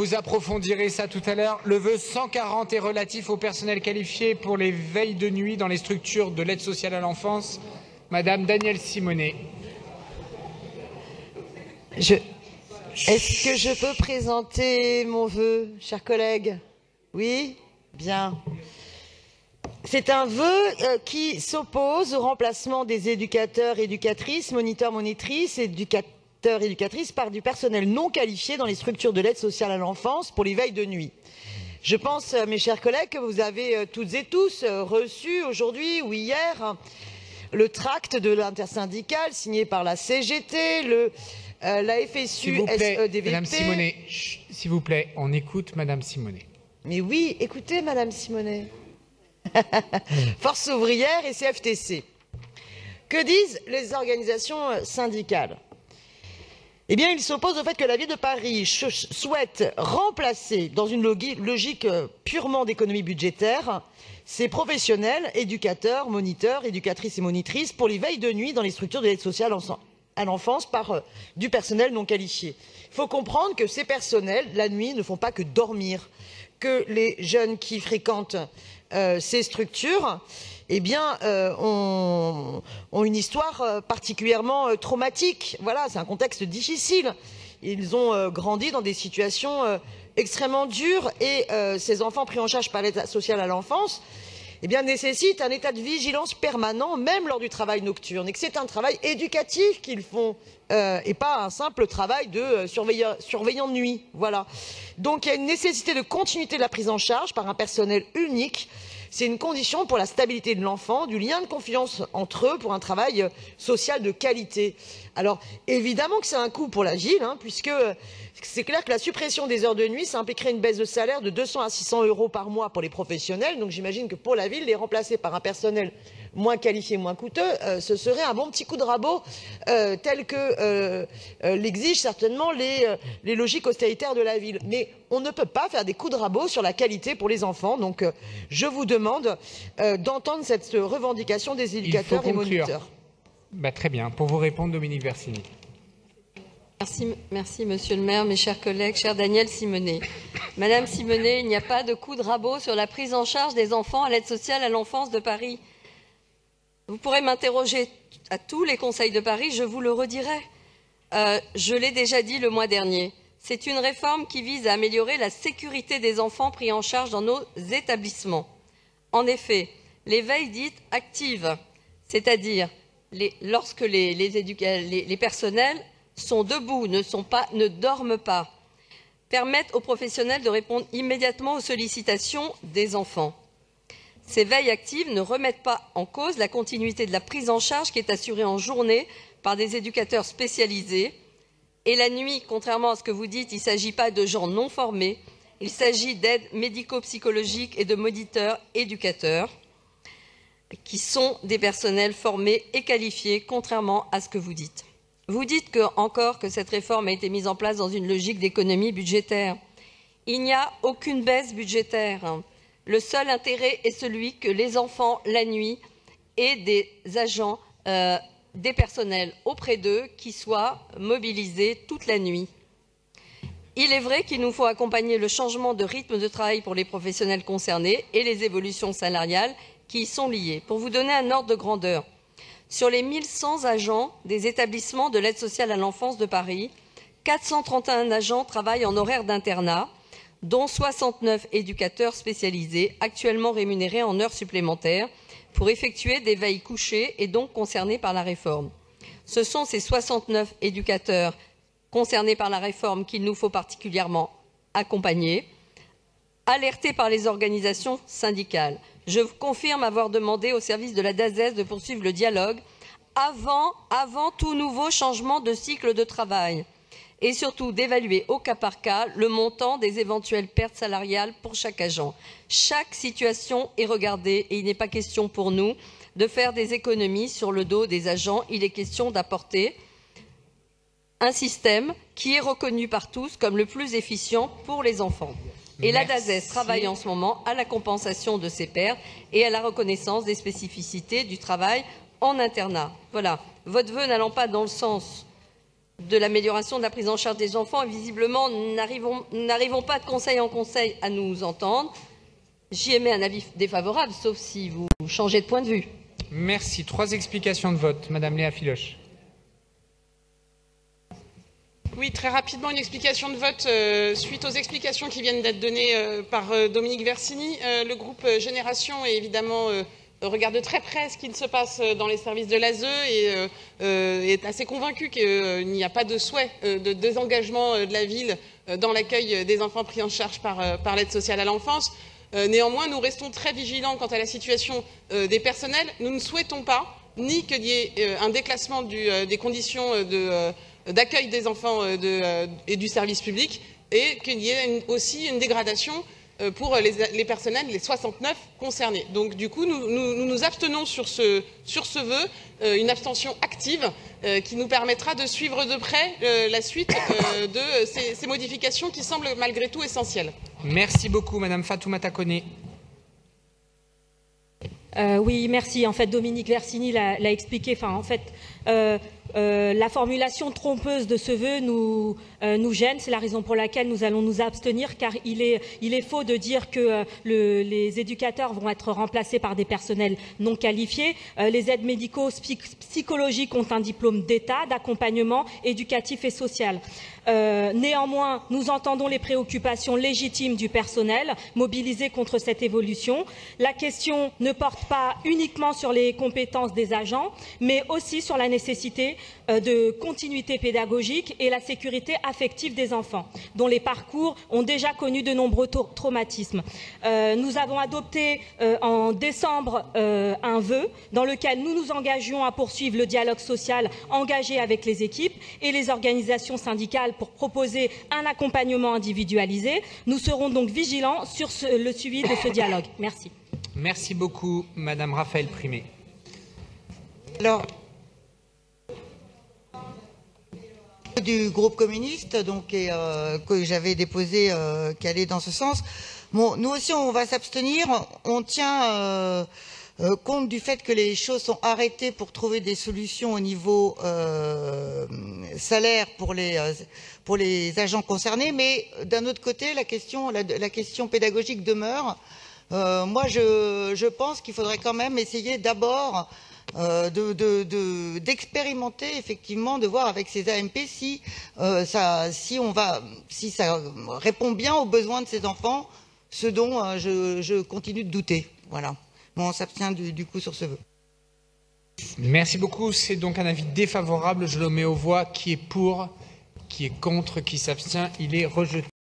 vous approfondirez ça tout à l'heure. Le vœu 140 est relatif au personnel qualifié pour les veilles de nuit dans les structures de l'aide sociale à l'enfance. Madame Danielle Simonet. Est-ce que je peux présenter mon vœu, chers collègues? Oui? Bien. C'est un vœu qui s'oppose au remplacement des éducateurs, éducatrices, moniteurs, monitrices, éducateurs, éducatrices par du personnel non qualifié dans les structures de l'aide sociale à l'enfance pour les veilles de nuit. Je pense, mes chers collègues, que vous avez toutes et tous reçu aujourd'hui ou hier le tract de l'intersyndicale signé par la CGT, la FSU, SEDVP. Madame Simonet, s'il vous plaît, on écoute Madame Simonet. Mais oui, écoutez Madame Simonet. Force ouvrière et CFTC. Que disent les organisations syndicales? Eh bien, ils s'opposent au fait que la ville de Paris souhaite remplacer, dans une logique purement d'économie budgétaire, ces professionnels, éducateurs, moniteurs, éducatrices et monitrices, pour les veilles de nuit dans les structures de l'aide sociale à l'enfance par du personnel non qualifié. Il faut comprendre que ces personnels, la nuit, ne font pas que dormir, que les jeunes qui fréquentent ces structures eh bien, ont une histoire particulièrement traumatique. Voilà, c'est un contexte difficile. Ils ont grandi dans des situations extrêmement dures et ces enfants pris en charge par l'aide sociale à l'enfance eh bien, nécessitent un état de vigilance permanent, même lors du travail nocturne, et que c'est un travail éducatif qu'ils font et pas un simple travail de surveillant de nuit. Voilà. Donc il y a une nécessité de continuité de la prise en charge par un personnel unique. C'est une condition pour la stabilité de l'enfant, du lien de confiance entre eux pour un travail social de qualité. Alors évidemment que c'est un coût pour la ville, puisque c'est clair que la suppression des heures de nuit, ça impliquerait une baisse de salaire de 200 à 600 € par mois pour les professionnels. Donc j'imagine que pour la ville, les remplacer par un personnel moins qualifié, moins coûteux, ce serait un bon petit coup de rabot tel que l'exigent certainement les logiques austéritaires de la ville. Mais on ne peut pas faire des coups de rabot sur la qualité pour les enfants. Donc je vous demande d'entendre cette revendication des éducateurs et moniteurs. Très bien. Pour vous répondre, Dominique Versini. Merci, Monsieur le maire, mes chers collègues, chère Danielle Simonet. Madame Simonet, il n'y a pas de coup de rabot sur la prise en charge des enfants à l'aide sociale à l'enfance de Paris. Vous pourrez m'interroger à tous les conseils de Paris, je vous le redirai. Je l'ai déjà dit le mois dernier. C'est une réforme qui vise à améliorer la sécurité des enfants pris en charge dans nos établissements. En effet, les veilles dites actives, c'est-à-dire lorsque les personnels sont debout, ne dorment pas, permettent aux professionnels de répondre immédiatement aux sollicitations des enfants. Ces veilles actives ne remettent pas en cause la continuité de la prise en charge qui est assurée en journée par des éducateurs spécialisés. Et la nuit, contrairement à ce que vous dites, il ne s'agit pas de gens non formés, il s'agit d'aides médico-psychologiques et de moniteurs éducateurs qui sont des personnels formés et qualifiés, contrairement à ce que vous dites. Vous dites encore que cette réforme a été mise en place dans une logique d'économie budgétaire. Il n'y a aucune baisse budgétaire. Le seul intérêt est celui que les enfants, la nuit, aient des agents, des personnels auprès d'eux qui soient mobilisés toute la nuit. Il est vrai qu'il nous faut accompagner le changement de rythme de travail pour les professionnels concernés et les évolutions salariales qui y sont liées. Pour vous donner un ordre de grandeur, sur les 1100 agents des établissements de l'aide sociale à l'enfance de Paris, 431 agents travaillent en horaire d'internat, dont 69 éducateurs spécialisés, actuellement rémunérés en heures supplémentaires, pour effectuer des veilles couchées et donc concernés par la réforme. Ce sont ces 69 éducateurs concernés par la réforme qu'il nous faut particulièrement accompagner, alertés par les organisations syndicales. Je vous confirme avoir demandé au service de la DAZES de poursuivre le dialogue avant tout nouveau changement de cycle de travail et surtout d'évaluer au cas par cas le montant des éventuelles pertes salariales pour chaque agent. Chaque situation est regardée et il n'est pas question pour nous de faire des économies sur le dos des agents. Il est question d'apporter un système qui est reconnu par tous comme le plus efficient pour les enfants. Et la DAZES travaille en ce moment à la compensation de ces pertes et à la reconnaissance des spécificités du travail en internat. Voilà. Votre vœu n'allant pas dans le sens de l'amélioration de la prise en charge des enfants et visiblement n'arrivons pas de conseil en conseil à nous entendre. J'y émets un avis défavorable, sauf si vous changez de point de vue. Merci. 3 explications de vote. Madame Léa Filoche. Oui, très rapidement, une explication de vote suite aux explications qui viennent d'être données par Dominique Versini. Le groupe Génération est évidemment regarde de très près ce qu'il se passe dans les services de l'ASE et est assez convaincu qu'il n'y a pas de souhait de désengagement de la ville dans l'accueil des enfants pris en charge par l'aide sociale à l'enfance. Néanmoins, nous restons très vigilants quant à la situation des personnels. Nous ne souhaitons pas ni qu'il y ait un déclassement des conditions d'accueil des enfants et du service public, et qu'il y ait aussi une dégradation pour les personnels, les 69 concernés. Donc du coup, nous nous abstenons sur ce vœu, une abstention active qui nous permettra de suivre de près la suite de ces modifications qui semblent malgré tout essentielles. Merci beaucoup, Madame Fatoumata Koné. Oui, merci. En fait, Dominique Versini l'a expliqué. Enfin, en fait, la formulation trompeuse de ce vœu nous gêne. C'est la raison pour laquelle nous allons nous abstenir, car il est faux de dire que les éducateurs vont être remplacés par des personnels non qualifiés. Les aides médicaux psychologiques ont un diplôme d'État d'accompagnement éducatif et social. Néanmoins, nous entendons les préoccupations légitimes du personnel mobilisé contre cette évolution. La question ne porte pas uniquement sur les compétences des agents, mais aussi sur la nécessité de continuité pédagogique et la sécurité affective des enfants, dont les parcours ont déjà connu de nombreux traumatismes. Nous avons adopté en décembre un vœu dans lequel nous nous engagions à poursuivre le dialogue social engagé avec les équipes et les organisations syndicales pour proposer un accompagnement individualisé. Nous serons donc vigilants sur le suivi de ce dialogue. Merci. Merci beaucoup, Madame Raphaël Primet. Alors, du groupe communiste, donc, que j'avais déposé, qui allait dans ce sens. Bon, nous aussi, on va s'abstenir. On tient compte du fait que les choses sont arrêtées pour trouver des solutions au niveau salaire pour les agents concernés, mais d'un autre côté, la question pédagogique demeure. Moi, je pense qu'il faudrait quand même essayer d'abord d'expérimenter, effectivement, de voir avec ces AMP si ça répond bien aux besoins de ces enfants, ce dont je continue de douter. Voilà. Bon, on s'abstient du coup sur ce vœu. Merci beaucoup. C'est donc un avis défavorable. Je le mets aux voix. Qui est pour? Qui est contre? Qui s'abstient? Il est rejeté.